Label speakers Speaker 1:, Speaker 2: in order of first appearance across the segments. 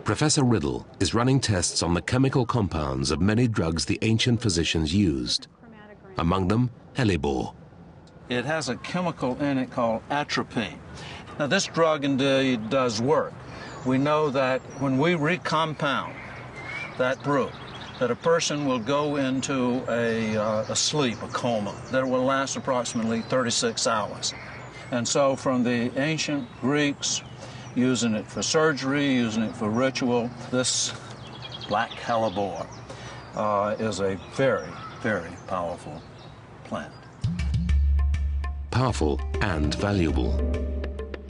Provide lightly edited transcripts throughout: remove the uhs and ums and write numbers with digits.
Speaker 1: Professor Riddle is running tests on the chemical compounds of many drugs the ancient physicians used. Among them, hellebore.
Speaker 2: It has a chemical in it called atropine. Now, this drug indeed does work. We know that when we recompound that brew, that a person will go into a sleep, a coma, that will last approximately 36 hours. And so from the ancient Greeks, using it for surgery, using it for ritual, this black hellebore is a very, very powerful plant.
Speaker 1: Powerful and valuable.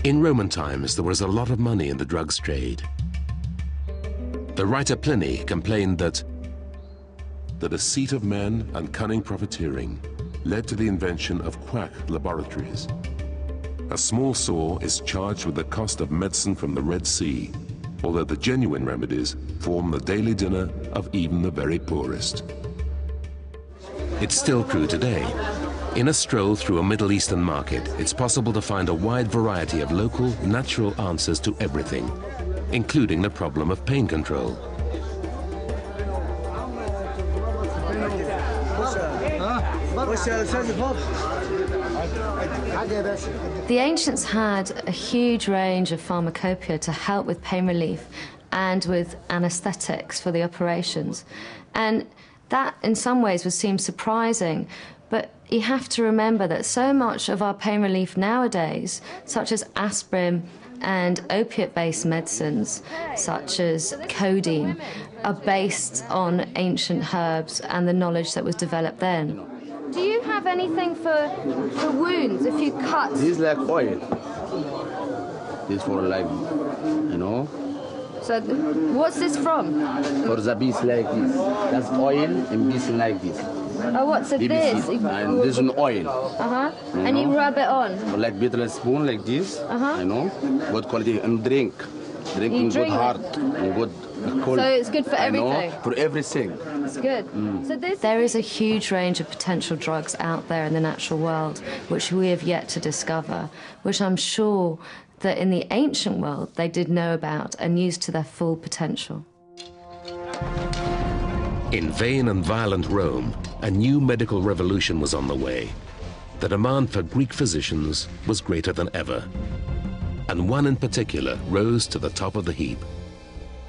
Speaker 1: In Roman times, there was a lot of money in the drugs trade. The writer Pliny complained that the deceit of men and cunning profiteering led to the invention of quack laboratories. A small sore is charged with the cost of medicine from the Red Sea, although the genuine remedies form the daily dinner of even the very poorest. It's still true today. In a stroll through a Middle Eastern market, it's possible to find a wide variety of local, natural answers to everything, including the problem of pain control.
Speaker 3: The ancients had a huge range of pharmacopoeia to help with pain relief and with anesthetics for the operations. And that, in some ways, would seem surprising, but you have to remember that so much of our pain relief nowadays, such as aspirin and opiate-based medicines, such as codeine, are based on ancient herbs and the knowledge that was developed then. Do you have anything for wounds if you cut?
Speaker 4: This is like oil. This for like, you know.
Speaker 3: So what's this from?
Speaker 4: For the bees like this. That's oil and bees like this.
Speaker 3: Oh, what's it this?
Speaker 4: And this is oil.
Speaker 3: Uh-huh. And you rub it on?
Speaker 4: Like bit of spoon like this, you know. Good quality and drink. Drinking good heart and good cold.
Speaker 3: So it's good for everything?
Speaker 4: For everything.
Speaker 3: It's good. So there is a huge range of potential drugs out there in the natural world which we have yet to discover, which I'm sure that in the ancient world they did know about and used to their full potential.
Speaker 1: In vain and violent Rome, a new medical revolution was on the way. The demand for Greek physicians was greater than ever. And one in particular rose to the top of the heap.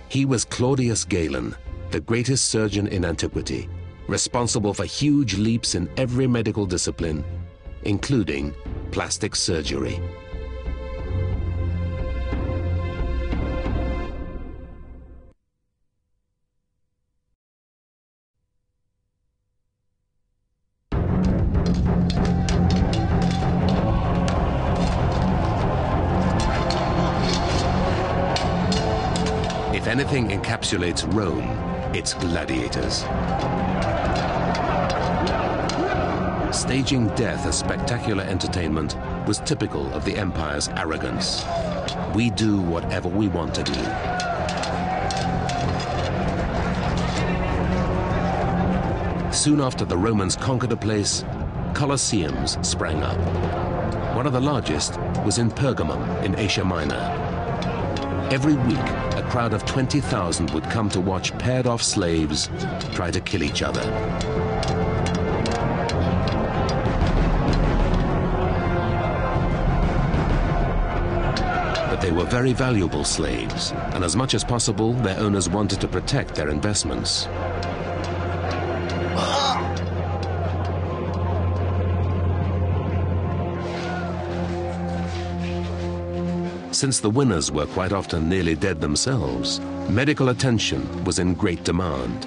Speaker 1: He was Claudius Galen, the greatest surgeon in antiquity, responsible for huge leaps in every medical discipline, including plastic surgery. If anything encapsulates Rome, it's gladiators. Staging death as spectacular entertainment was typical of the empire's arrogance. We do whatever we want to do. Soon after the Romans conquered a place, colosseums sprang up. One of the largest was in Pergamum in Asia Minor. Every week, a crowd of 20,000 would come to watch paired-off slaves try to kill each other. But they were very valuable slaves, and as much as possible, their owners wanted to protect their investments. Since the winners were quite often nearly dead themselves, medical attention was in great demand.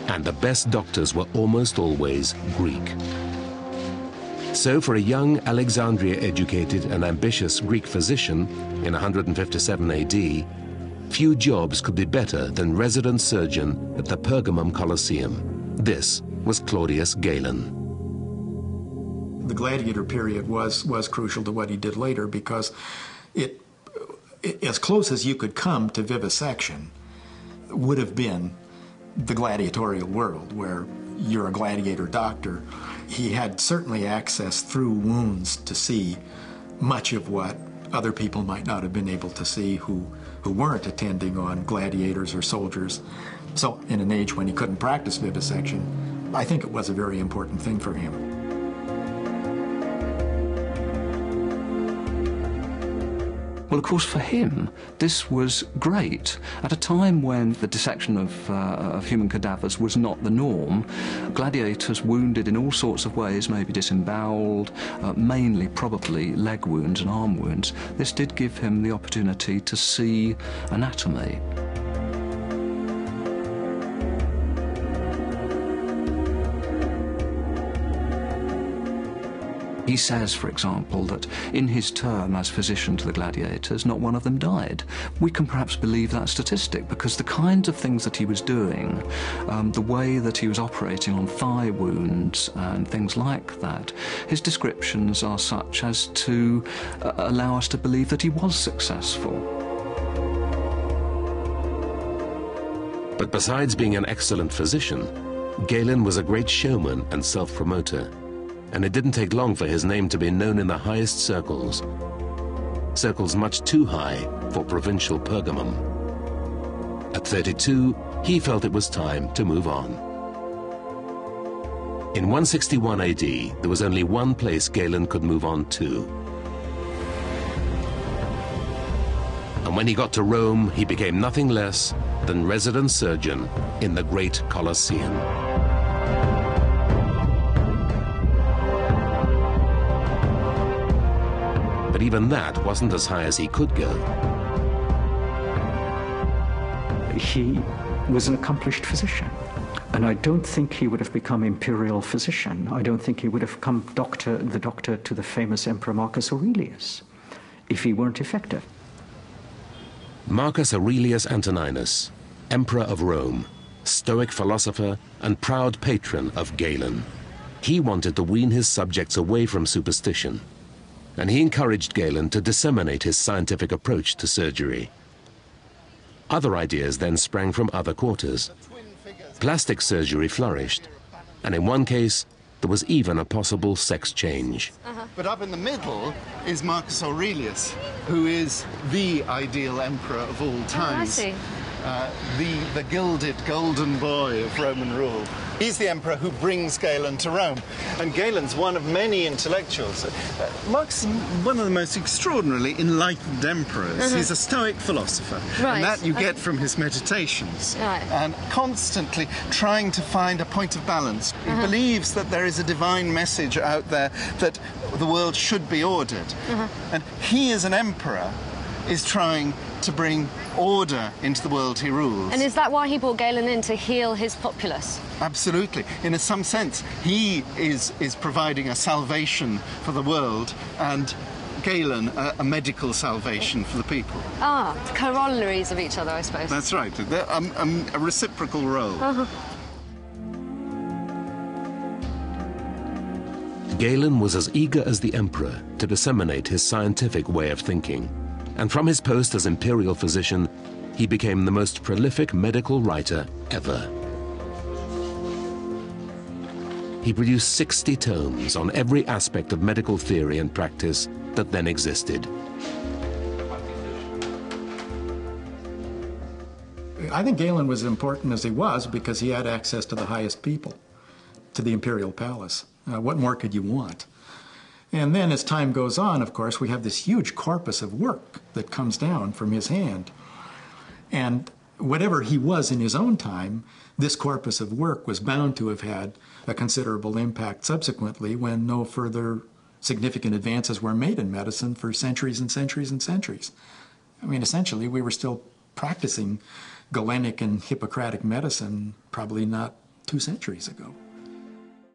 Speaker 1: And the best doctors were almost always Greek. So for a young Alexandria-educated and ambitious Greek physician in 157 AD, few jobs could be better than resident surgeon at the Pergamum Colosseum. This was Claudius Galen.
Speaker 5: The gladiator period was crucial to what he did later because it, as close as you could come to vivisection, would have been the gladiatorial world, where you're a gladiator doctor. He had certainly access through wounds to see much of what other people might not have been able to see who who weren't attending on gladiators or soldiers. So in an age when he couldn't practice vivisection, I think it was a very important thing for him.
Speaker 6: Well, of course, for him, this was great. At a time when the dissection of human cadavers was not the norm, gladiators wounded in all sorts of ways, maybe disemboweled, mainly probably leg wounds and arm wounds, this did give him the opportunity to see anatomy. He says, for example, that in his term as physician to the gladiators, not one of them died. We can perhaps believe that statistic because the kinds of things that he was doing, the way that he was operating on thigh wounds and things like that, his descriptions are such as to allow us to believe that he was successful.
Speaker 1: But besides being an excellent physician, Galen was a great showman and self-promoter. And it didn't take long for his name to be known in the highest circles, circles much too high for provincial Pergamum. At 32, he felt it was time to move on. In 161 AD, there was only one place Galen could move on to. And when he got to Rome, he became nothing less than resident surgeon in the great Colosseum. But even that wasn't as high as he could go.
Speaker 7: He was an accomplished physician, and I don't think he would have become imperial physician. I don't think he would have become the doctor to the famous Emperor Marcus Aurelius if he weren't effective.
Speaker 1: Marcus Aurelius Antoninus, Emperor of Rome, Stoic philosopher and proud patron of Galen. He wanted to wean his subjects away from superstition, and he encouraged Galen to disseminate his scientific approach to surgery. Other ideas then sprang from other quarters. Plastic surgery flourished, and in one case, there was even a possible sex change.
Speaker 8: But up in the middle is Marcus Aurelius, who is the ideal emperor of all times.
Speaker 3: Oh, I see.
Speaker 8: The gilded golden boy of Roman rule. He's the emperor who brings Galen to Rome. And Galen's one of many intellectuals. Marcus is one of the most extraordinarily enlightened emperors. He's a Stoic philosopher.
Speaker 3: Right.
Speaker 8: And that you get from his meditations.
Speaker 3: Right.
Speaker 8: And constantly trying to find a point of balance. He believes that there is a divine message out there that the world should be ordered. And he, as an emperor, is trying to bring order into the world he rules.
Speaker 3: And is that why he brought Galen in, to heal his populace?
Speaker 8: Absolutely. In some sense, he is providing a salvation for the world, and Galen a medical salvation for the people.
Speaker 3: Ah, corollaries of each other, I suppose.
Speaker 8: That's right. They're a reciprocal role.
Speaker 1: Galen was as eager as the emperor to disseminate his scientific way of thinking. And from his post as imperial physician, he became the most prolific medical writer ever. He produced 60 tomes on every aspect of medical theory and practice that then existed.
Speaker 5: I think Galen was as important as he was because he had access to the highest people, to the imperial palace. What more could you want? And then as time goes on, of course, we have this huge corpus of work that comes down from his hand. And whatever he was in his own time, this corpus of work was bound to have had a considerable impact subsequently when no further significant advances were made in medicine for centuries and centuries and centuries. I mean, essentially, we were still practicing Galenic and Hippocratic medicine probably not 2 centuries ago.